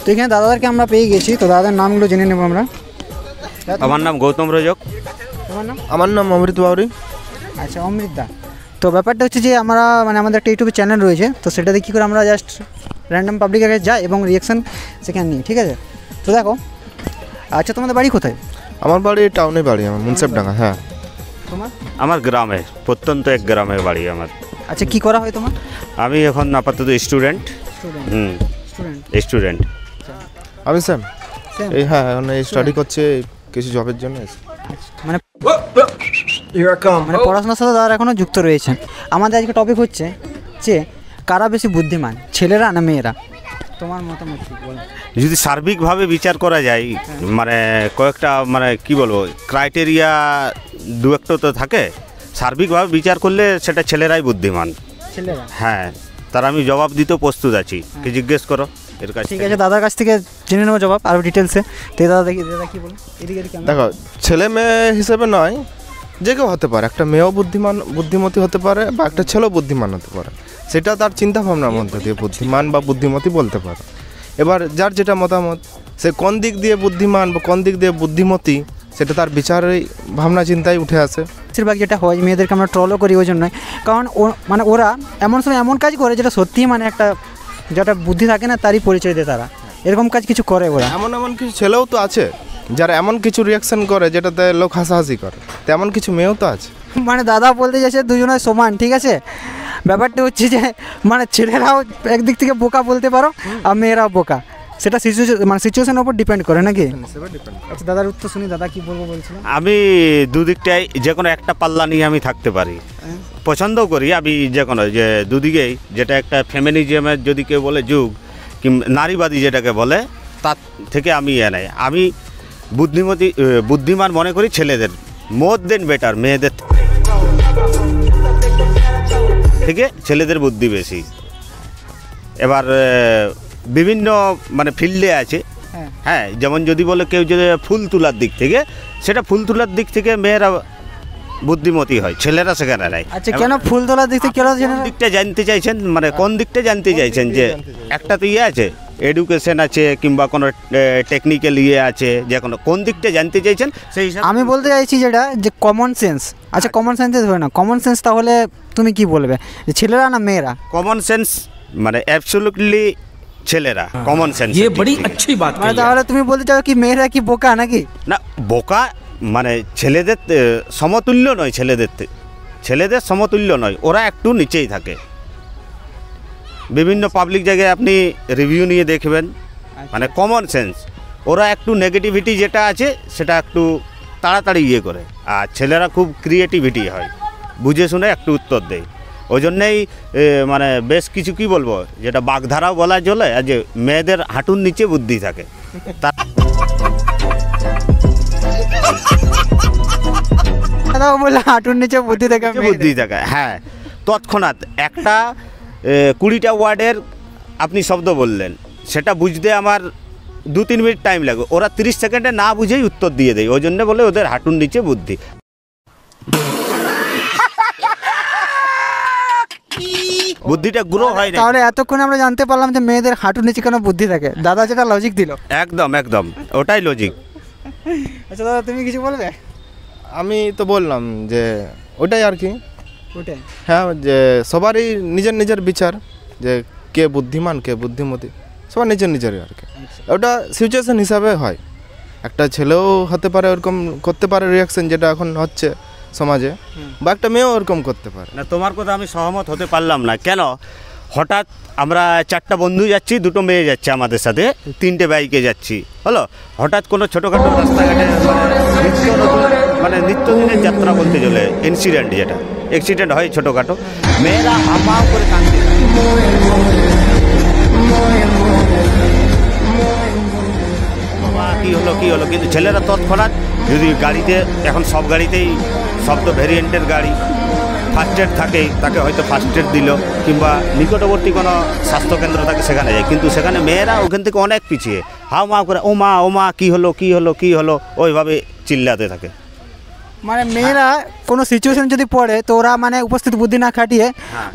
তো এখানে দাদাদেরকে আমরা পেয়ে গেছি, তো দাদাদের নামগুলো জেনে নেব আমরা। আমার নাম গৌতম রজক। আমার নাম অমৃত বাউরি। আচ্ছা, অমৃত দা। তো ব্যাপারটা হচ্ছে যে আমরা মানে আমাদের একটা ইউটিউবে চ্যানেল রয়েছে, তো সেটাতে কী করে আমরা জাস্ট র্যান্ডম পাবলিকের কাছে যাই এবং রিয়াকশান সেখানে নিই, ঠিক আছে? তো দেখো, আচ্ছা তোমাদের বাড়ি কোথায়? আমার বাড়ি টাউনে বাড়ি, আমার মুন্সিফডাঙ্গা। হ্যাঁ। তোমার? আমার গ্রামে, প্রত্যন্ত এক গ্রামে বাড়ি আমার। আচ্ছা, কি করা হয় তোমার? আমি এখন আপাতত স্টুডেন্ট। স্টুডেন্ট। আমি স্যাম এই হ্যাঁ এখন স্টাডি করছে কিছু জবের জন্য। মানে মানে পড়াশোনার সাথে তারা এখনও যুক্ত রয়েছে। আমাদের আজকে টপিক হচ্ছে যে কারা বেশি বুদ্ধিমান, ছেলেরা না মেয়েরা? তোমার মতামত কি বলো? যদি সার্বিকভাবে বিচার করা যায়, মানে কয়েকটা মানে কি বলবো ক্রাইটেরিয়া দু একটা তো থাকে, সার্বিকভাবে বিচার করলে সেটা ছেলেরাই বুদ্ধিমান। ছেলেরা? হ্যাঁ, তার আমি জবাব দিতেও প্রস্তুত আছি, কি জিজ্ঞেস করো এর কাছে। ঠিক আছে, দাদার কাছ থেকে জেনে নেবো জবাব আরও ডিটেলসে। তো দাদা দেখি, দাদা কী বলো? এদিকে দেখো, ছেলে মেয়ে হিসেবে নয়, যে কেউ হতে পারে, একটা মেয়েও বুদ্ধিমতী হতে পারে বা একটা ছেলেও বুদ্ধিমান হতে পারে, সেটা তার চিন্তা ভাবনার মধ্যে দিয়ে বুদ্ধিমান বা বুদ্ধিমতী বলতে পারে। এবার যার যেটা মতামত, সে কোন দিক দিয়ে বুদ্ধিমান বা কোন দিক দিয়ে বুদ্ধিমতী, সেটা তার বিচারেই ভাবনা চিন্তায় উঠে আসে। বেশিরভাগ যেটা হয়, মেয়েদেরকে আমরা ট্রলও করি ওই জন্যই, কারণ মানে ওরা এমন সময় এমন কাজ করে যেটা সত্যিই মানে একটা যেটা বুদ্ধি থাকে না তারই পরিচয় দেয় তারা, এরকম কাজ কিছু করে ওরা। এমন কিছু ছেলেও তো আছে যারা এমন কিছু রিয়াকশন করে যেটাতে লোক হাসাহাসি করে, তেমন কিছু মেয়েও তো আছে। মানে দাদা বলতে যাচ্ছে দুজনের সমান, ঠিক আছে? ব্যাপারটা হচ্ছে যে মানে ছেলেরাও একদিক থেকে বোকা বলতে পারো আর মেয়েরাও বোকা, সেটা সিচুয়েশনের উপর ডিপেন্ড করে নাকি? আচ্ছা, দাদার উত্তর শুনি, দাদা কি বলবো বলছিলেন? আমি দুদিকটাই যে কোনো একটা পাল্লা নিয়ে আমি থাকতে পারি, পছন্দও করি আমি যে কোনো, যে দুদিকেই, যেটা একটা ফেমিনিজমের যদি কেউ বলে যুগ কিংবা নারীবাদী যেটাকে বলে, তার থেকে আমি নাই, আমি বুদ্ধিমান মনে করি ছেলেদের, মোর দেন বেটার, মেয়েদের থেকে ছেলেদের বুদ্ধি বেশি। এবার বিভিন্ন মানে ফিল্ডে আছে, হ্যাঁ, যেমন যদি বলে কেউ যদি ফুল তোলার দিক থেকে, সেটা ফুল তোলার দিক থেকে মেয়েরা বুদ্ধিমতী হয়, ছেলেরা সেখানে নাই। আচ্ছা, কেন ফুল তোলার দিক থেকে? কোন দিকটা জানতে চাইছেন, মানে কোন দিকটা জানতে চাইছেন? যে একটা তো ইয়ে আছে, এডুকেশন আছে কিংবা কোনো টেকনিক্যাল ইয়ে আছে, যে কোনো কোন দিকটা জানতে চাইছেন সেই হিসাবে আমি বলতে চাইছি যেটা যে কমন সেন্স। আচ্ছা, কমন সেন্সে ধরে না, কমন সেন্স তাহলে তুমি কি বলবে, যে ছেলেরা না মেয়েরা? কমন সেন্স মানে অ্যাবসলিউটলি ছেলেরা, কমন সেন্স। ये बड़ी अच्छी बात মানে তাহলে তুমি বলতে চাও কি মেয়েরা কি বোকা নাকি? না, বোকা মানে ছেলেদের সমতুল্য নয়, ছেলেদের সমতুল্য নয়, ওরা একটু নিচেই থাকে। বিভিন্ন পাবলিক জায়গায় আপনি রিভিউ নিয়ে দেখবেন, মানে কমন সেন্স, ওরা একটু নেগেটিভিটি যেটা আছে সেটা একটু তাড়াতাড়ি ইয়ে করে, আর ছেলেরা খুব ক্রিয়েটিভিটি হয়, বুঝে শুনে একটু উত্তর দেয়। ওই জন্যেই মানে বেশ কিছু কি বলবো, যেটা বাগধারাও বলা চলে, আর যে মেয়েদের হাঁটুর নিচে বুদ্ধি থাকে, হাঁটুর নিচে বুদ্ধি থাকে, হ্যাঁ। তৎক্ষণাৎ একটা 20টা ওয়ার্ডের আপনি শব্দ বললেন, সেটা বুঝতে আমার 2-3 মিনিট টাইম লাগে, ওরা 30 সেকেন্ডে না বুঝেই উত্তর দিয়ে দেয়, ওই জন্য বলে ওদের হাঁটুর নিচে বুদ্ধি। বুদ্ধিটা গ্রো হয় না। তাহলে এতক্ষণ আমরা জানতে পারলাম যে মেয়েদের হাঁটুর নিচে কেন বুদ্ধি থাকে, দাদা যেটা লজিক দিল, একদম ওটাই লজিক। আচ্ছা দাদা, তুমি কিছু বলবে? আমি তো বললাম যে ওটাই আর কি, ওটাই। হ্যাঁ, যে সবারই নিজের নিজের বিচার, যে কে বুদ্ধিমান কে বুদ্ধিমতী, সবার নিজের আর কি। ওটা সিচুয়েশন হিসাবে হয়, একটা ছেলেও হতে পারে ওরকম করতে পারে রিয়াকশন যেটা এখন হচ্ছে সমাজে, বা একটা মেয়েও ওরকম করতে পারে। না, তোমার কথা আমি সহমত হতে পারলাম না। কেন? হঠাৎ আমরা 4টা বন্ধু যাচ্ছি, 2টো মেয়ে যাচ্ছে আমাদের সাথে, 3টে বাইকে যাচ্ছি, হলো, হঠাৎ কোনো ছোটোখাটো রাস্তাঘাটে মানে নিত্যদিনের যাত্রা বলতে চলে ইনসিডেন্ট, যেটা অ্যাক্সিডেন্ট হয় ছোটোখাটো, মেয়েরা হামাও করে কাঁদতে, কি হলো, কিন্তু ছেলেরা তৎক্ষণাৎ, যদি গাড়িতে, এখন সব গাড়িতেই সব তো ভ্যারিয়েন্টের গাড়ি, ফার্স্ট এড থাকেই, তাকে হয়তো ফার্স্ট এড দিল, কিংবা নিকটবর্তী কোনো স্বাস্থ্যকেন্দ্র থাকে সেখানে যায়, কিন্তু সেখানে মেয়েরা ওখান থেকে অনেক পিছিয়ে হাও মা করে ও মা কী হলো ওইভাবে চিল্লাতে থাকে। মানে মেয়েরা কোনো সিচুয়েশন যদি পড়ে তো ওরা মানে উপস্থিত বুদ্ধি না খাটিয়ে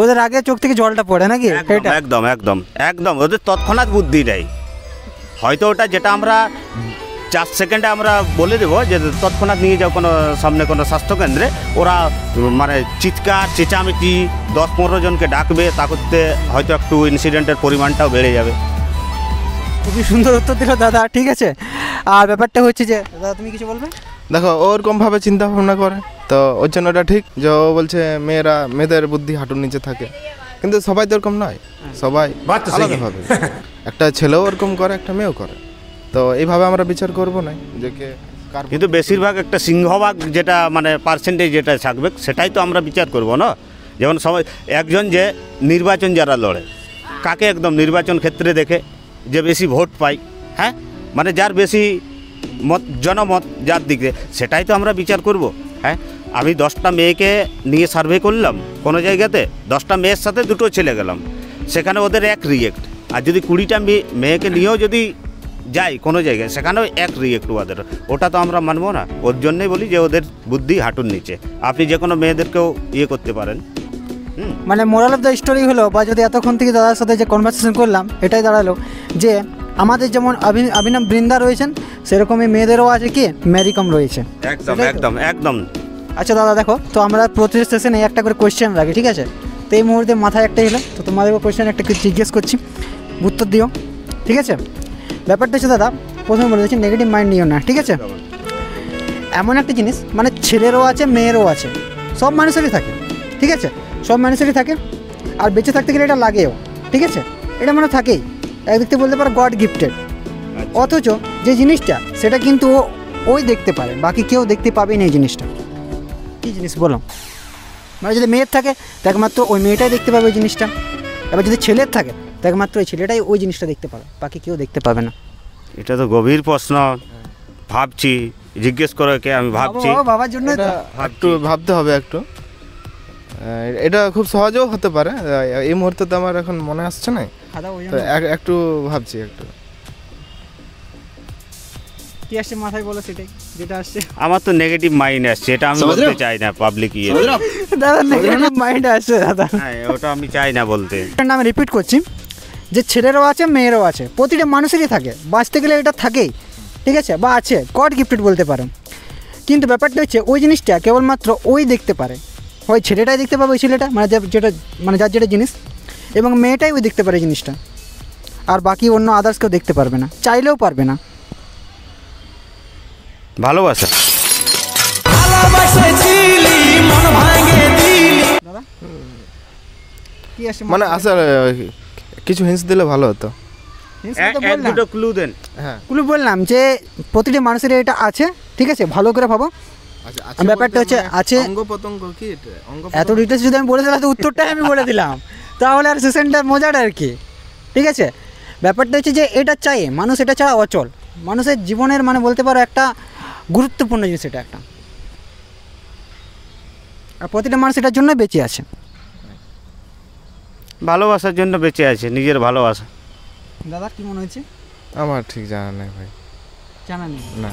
ওদের আগে চোখ থেকে জলটা পড়ে নাকি? একদম ওদের তৎক্ষণাৎ বুদ্ধি দেয়, হয়তো ওটা যেটা আমরা 4 সেকেন্ডে আমরা বলে দেবো যে তৎক্ষণাৎ নিয়ে যাও কোনো সামনে কোনো স্বাস্থ্যকেন্দ্রে, ওরা মানে চিৎকার চেঁচামেচি 10-15 জনকে ডাকবে, তা করতে হয়তো একটু ইনসিডেন্টের পরিমাণটাও বেড়ে যাবে। খুবই সুন্দর উত্তর দিল দাদা, ঠিক আছে। আর ব্যাপারটা হচ্ছে যে দাদা তুমি কিছু বলবে? দেখো ওরকমভাবে চিন্তা ভাবনা করে, তো ওর জন্য ওটা ঠিক যে ও বলছে মেয়েদের বুদ্ধি হাঁটুর নিচে থাকে, কিন্তু সবাই তো ওরকম নয়, সবাই আলাদাভাবে। একটা ছেলেও ওরকম করে, একটা মেয়েও করে, তো এইভাবে আমরা বিচার করবো না যে কে কার। কিন্তু বেশিরভাগ একটা সিংহভাগ যেটা মানে পার্সেন্টেজ যেটা থাকবে সেটাই তো আমরা বিচার করব না। যেমন সবাই একজন যে নির্বাচন যারা লড়ে, কাকে একদম নির্বাচন ক্ষেত্রে দেখে যে বেশি ভোট পায়, হ্যাঁ, মানে যার বেশি মত জনমত যার দিকে, সেটাই তো আমরা বিচার করব। হ্যাঁ, আমি 10টা মেয়েকে নিয়ে সার্ভে করলাম কোনো জায়গাতে, 10টা মেয়ের সাথে 2টো ছেলে গেলাম, সেখানে ওদের এক রিয়েক্ট। আর যদি 20টা মেয়েকে নিয়েও যদি যাই কোনো জায়গায়, সেখানেও এক রিয়েক্ট ওদের, ওটা তো আমরা মানবো না। ওর জন্যই বলি যে ওদের বুদ্ধি হাঁটুর নিচে। আপনি যে কোনো মেয়েদেরকেও ইয়ে করতে পারেন। মানে মোরাল অফ দ্য স্টোরি হলো, বা যদি এতক্ষণ থেকে দাদার সাথে যে কনভারসেশন করলাম, এটাই দাঁড়ালো যে আমাদের যেমন অভিনব বৃন্দা রয়েছেন, সেরকমই মেয়েদেরও আছে কি ম্যারিকম রয়েছে। একদম একদম একদম। আচ্ছা দাদা দেখো, তো আমরা প্রতি সেশনে একটা করে কোয়েশ্চেন রাখি, ঠিক আছে? তো এই মুহূর্তে মাথায় একটা এলো, তো তোমাদেরকে কোয়েশ্চেন একটা কিছু জিজ্ঞেস করছি, উত্তর দিও, ঠিক আছে? ব্যাপারটা হচ্ছে দাদা, প্রথমে বলে দিচ্ছি নেগেটিভ মাইন্ড নিও না, ঠিক আছে? এমন একটা জিনিস, মানে ছেলেরও আছে মেয়েরও আছে, সব মানুষেরই থাকে, ঠিক আছে? সব মানুষেরই থাকে, আর বেঁচে থাকতে গেলে এটা লাগেও, ঠিক আছে? এটা মানে থাকেই, একদিক থেকে বলতে পারো গড গিফটেড। অথচ যে জিনিসটা সেটা কিন্তু ওই দেখতে পারে, বাকি কেউ দেখতে পাবেই না এই জিনিসটা। কী জিনিস বলো? মানে যদি মেয়ের থাকে তো একমাত্র ওই মেয়েটাই দেখতে পাবে ওই জিনিসটা, এবার যদি ছেলের থাকে তো একমাত্র ওই ছেলেটাই ওই জিনিসটা দেখতে পাবে, বাকি কেউ দেখতে পাবে না। এটা তো গভীর প্রশ্ন, ভাবছি, জিজ্ঞেস করে কে আমি ভাবছি। বাবার জন্য একটু ভাবতে হবে একটু। এটা খুব সহজেও হতে পারে, এই মুহূর্তে তো আমার এখন মনে আসছে না, তো একটু ভাবছি একটু। কি আসছে মাথায় বলো, সেটাই যেটা আসছে। আমার তো নেগেটিভ মাইন্ড আসছে, এটা আমি বলতে চাই না পাবলিক ইয়ে। দাদা নেগেটিভ মাইন্ড আসছে দাদা, হ্যাঁ ওটা আমি চাই না বলতে। আমি রিপিট করছি যে ছেলেরও আছে মেয়েরও আছে, প্রতিটা মানুষেরই থাকে, বাঁচতে গেলে এটা থাকেই, ঠিক আছে? বা আছে, গড গিফটেড বলতে পারো। কিন্তু ব্যাপারটা হচ্ছে ওই জিনিসটা কেবলমাত্র ওই দেখতে পারে, হয় ছেলেটাই দেখতে পাবে ওই ছেলেটা, মানে যেটা মানে যার যেটা জিনিস, এবং মেয়েটাই ওই দেখতে পারে জিনিসটা, আর বাকি অন্য আদার্স কেউ দেখতে পারবে না, চাইলেও পারবে না। ভালোবাসা। দাদা কি আসছে মানে আসলে কিছু হিন্স দিলে ভালো হতো। দুটো ক্লু দেন। হ্যাঁ, ক্লু বললাম যে প্রতিটি মানুষের এটা আছে, ঠিক আছে? ভালো করে ভাবো। ব্যাপারটা হচ্ছে আছে অঙ্গ প্রত্যঙ্গ কি অঙ্গ এত ডিটেলস যদি আমি বলে দিলাম তো উত্তরটাই আমি বলে দিলাম, তাহলে আর সেশনটার মজাটা আর কি, ঠিক আছে? ব্যাপারটা হচ্ছে যে এটা চাই মানুষ, এটা ছাড়া অচল, মানুষের জীবনের মানে বলতে পারো একটা গুরুত্বপূর্ণ জিনিস এটা একটা, আর প্রতিটা মানুষ এটার জন্য বেঁচে আছে। ভালোবাসার জন্য বেঁচে আছে, নিজের ভালোবাসা। দাদা কি মনে হচ্ছে? আমার ঠিক জানা নেই ভাই, জানা নেই না।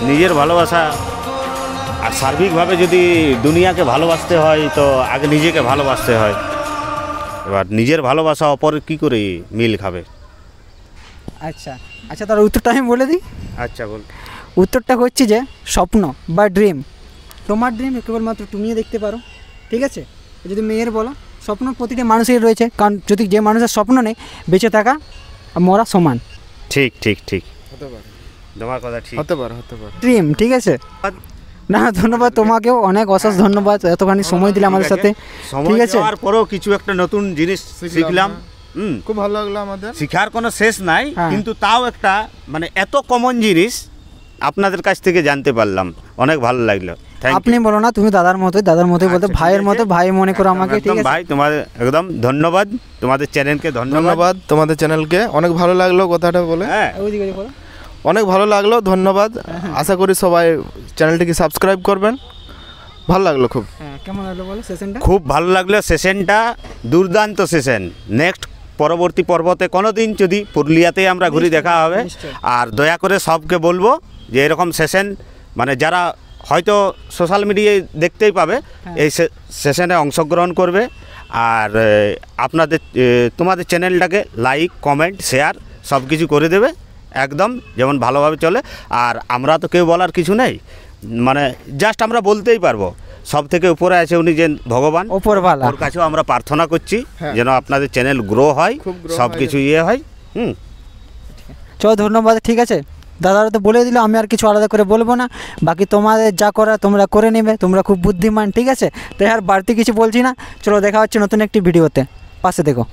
নিজের ভালোবাসা, আর সার্বিকভাবে যদি দুনিয়াকে ভালোবাসতে হয় তো আগে নিজেকে ভালোবাসতে হয়। এবার নিজের ভালোবাসা অপরের কী করে মিল খাবে? আচ্ছা আচ্ছা, তার উত্তরটা আমি বলে দিই। আচ্ছা বল। উত্তরটা হচ্ছে যে স্বপ্ন বা ড্রিম। তোমার ড্রিম কেবলমাত্র তুমিও দেখতে পারো, ঠিক আছে? যদি মেয়ের বলো, স্বপ্ন প্রতিটি মানুষের রয়েছে, কারণ যদি যে মানুষের স্বপ্ন নেই, বেঁচে থাকা আর মরা সমান। ঠিক ঠিক ঠিক, হতে পারে, তোমার কথা ঠিক, হতে পারে, হতে পারে। ড্রিম, ঠিক আছে? না ধন্যবাদ তোমাকেও, অনেক অশেষ ধন্যবাদ, এতখানি সময় দিলে আমাদের সাথে, ঠিক আছে? আর পরেও কিছু একটা নতুন জিনিস শিখলাম। খুব ভালো লাগলো আমাদের, শিখার কোনো শেষ নাই, কিন্তু তাও একটা মানে এত কমন জিনিস আপনাদের কাছ থেকে জানতে পারলাম, অনেক ভালো লাগলো। আপনি বলো না, তুমি দাদার মতোই, দাদার মতোই বলতে, ভাইয়ের মতো, ভাই মনে করো আমাকে, ঠিক আছে? ভাই তোমাদের একদম ধন্যবাদ, তোমাদের চ্যানেলকে ধন্যবাদ, তোমাদের চ্যানেলকে অনেক ভালো লাগলো কথাটা বলে। হ্যাঁ ওইদিকে বলো, অনেক ভালো লাগলো, ধন্যবাদ। আশা করি সবাই চ্যানেলটিকে সাবস্ক্রাইব করবেন। ভালো লাগলো খুব। হ্যাঁ, কেমন লাগলো বলো সেশনটা? খুব ভালো লাগলো সেশনটা, দুর্দান্ত সেশন। নেক্সট পরবর্তী পর্বতে কোনো দিন যদি পুরুলিয়াতে আমরা ঘুরি দেখা হবে, আর দয়া করে সবকে বলবো যে এরকম সেশন মানে যারা হয়তো সোশ্যাল মিডিয়ায় দেখতেই পাবে, এই সেশনে অংশগ্রহণ করবে। আর আপনাদের তোমাদের চ্যানেলটাকে লাইক, কমেন্ট, শেয়ার সব কিছু করে দেবে একদম যেমন ভালোভাবে চলে। আর আমরা তো কেউ বলার কিছু নেই, মানে জাস্ট আমরা বলতেই পারবো সব থেকে উপরে আছে উনি যে ভগবান, ওপরওয়ালা। ওর কাছেও আমরা প্রার্থনা করছি হ্যাঁ। যেন আপনাদের চ্যানেল গ্রো হয়, খুব grow সব হয় কিছু ইয়ে হয়। চলো ধন্যবাদ, ঠিক আছে। দাদারা তো বলে দিল, আমি আর কিছু আলাদা করে বলবো না। বাকি তোমাদের যা করা তোমরা করে নেবে, তোমরা খুব বুদ্ধিমান, ঠিক আছে। তাই আর বাড়তি কিছু বলছি না। চলো দেখা হচ্ছে নতুন একটি ভিডিওতে, পাশে দেখো।